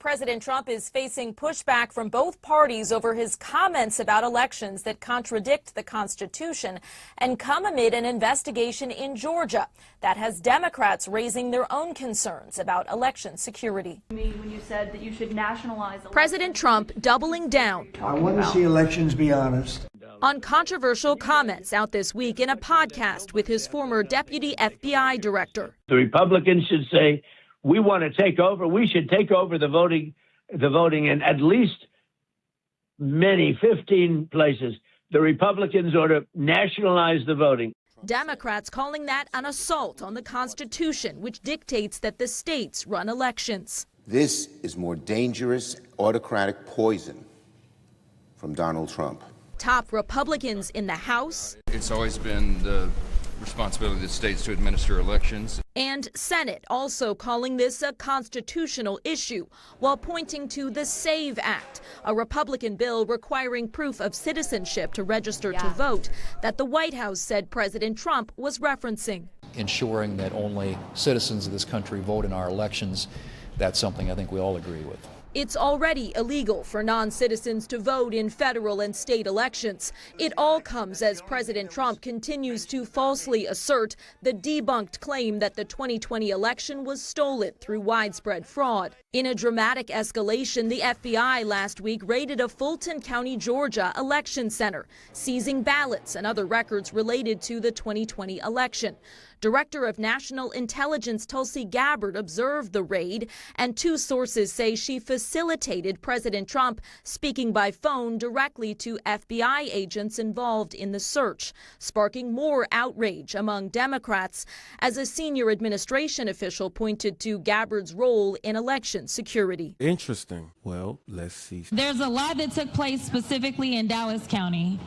President Trump is facing pushback from both parties over his comments about elections that contradict the Constitution and come amid an investigation in Georgia that has Democrats raising their own concerns about election security. When you said that you should nationalize elections. President Trump doubling down. I want to see elections be honest. On controversial comments out this week in a podcast with his former deputy FBI director. The Republicans should say, we want to take over. We should take over the voting in at least 15 places. The Republicans ought to nationalize the voting. Democrats calling that an assault on the Constitution, which dictates that the states run elections. This is more dangerous autocratic poison from Donald Trump. Top Republicans in the House. It's always been the responsibility of the states to administer elections. And Senate also calling this a constitutional issue while pointing to the SAVE Act, a Republican bill requiring proof of citizenship to register to vote that the White House said President Trump was referencing. Ensuring that only citizens of this country vote in our elections, that's something I think we all agree with. It's already illegal for non-citizens to vote in federal and state elections. It all comes as President Trump continues to falsely assert the debunked claim that the 2020 election was stolen through widespread fraud. In a dramatic escalation, the FBI last week raided a Fulton County, Georgia election center, seizing ballots and other records related to the 2020 election. Director of National Intelligence Tulsi Gabbard observed the raid, and two sources say she facilitated President Trump speaking by phone directly to FBI agents involved in the search, sparking more outrage among Democrats as a senior administration official pointed to Gabbard's role in election security. Interesting. Well, let's see. There's a lot that took place specifically in Dallas County.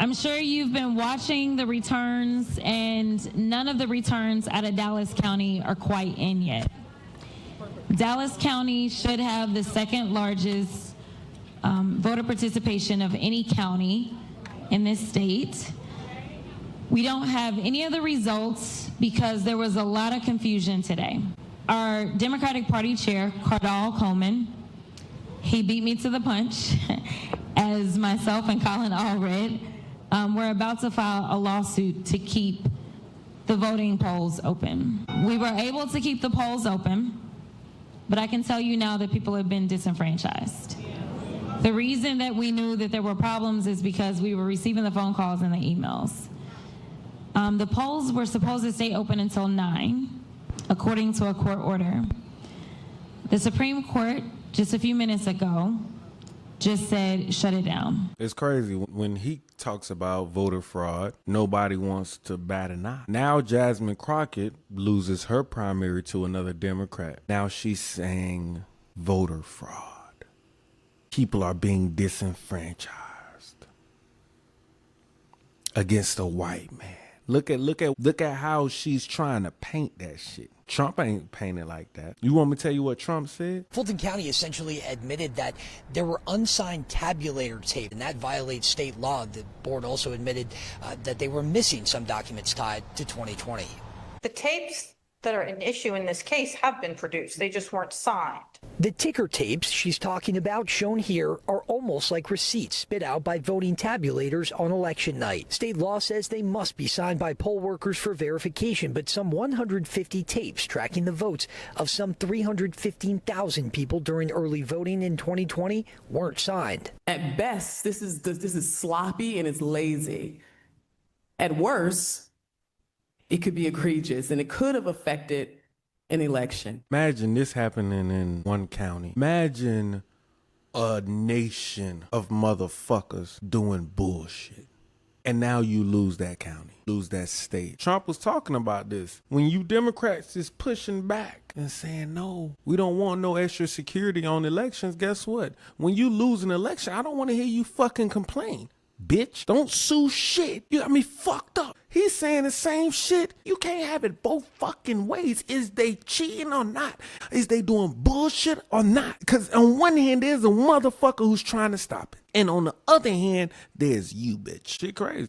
I'm sure you've been watching the returns, and none of the returns out of Dallas County are quite in yet. Dallas County should have the second largest voter participation of any county in this state. We don't have any of the results because there was a lot of confusion today. Our Democratic Party chair, Cardall Coleman, he beat me to the punch, as myself and Colin all read. We're about to file a lawsuit to keep the voting polls open. We were able to keep the polls open, but I can tell you now that people have been disenfranchised. The reason that we knew that there were problems is because we were receiving the phone calls and the emails. The polls were supposed to stay open until 9, according to a court order. The Supreme Court, just a few minutes ago, just said shut it down. It's crazy. When he talks about voter fraud, nobody wants to bat an eye. Now Jasmine Crockett loses her primary to another Democrat. Now she's saying voter fraud. People are being disenfranchised against a white man. Look at how she's trying to paint that shit. Trump ain't painted like that. You want me to tell you what Trump said? Fulton County essentially admitted that there were unsigned tabulator tape, and that violates state law. The board also admitted that they were missing some documents tied to 2020. The tapes that are an issue in this case have been produced. They just weren't signed. The ticker tapes she's talking about, shown here, are almost like receipts spit out by voting tabulators on election night. State law says they must be signed by poll workers for verification, but some 150 tapes tracking the votes of some 315,000 people during early voting in 2020 weren't signed. At best, this is sloppy and it's lazy. At worst, it could be egregious, and it could have affected an election. Imagine this happening in one county. Imagine a nation of motherfuckers doing bullshit. And now you lose that county, lose that state. Trump was talking about this. When you Democrats is pushing back and saying, no, we don't want no extra security on elections, guess what? When you lose an election, I don't want to hear you fucking complain. Bitch, don't sue shit. You got me fucked up. He's saying the same shit. You can't have it both fucking ways. Is they cheating or not? Is they doing bullshit or not? Because on one hand, there's a motherfucker who's trying to stop it. And on the other hand, there's you, bitch. Shit crazy.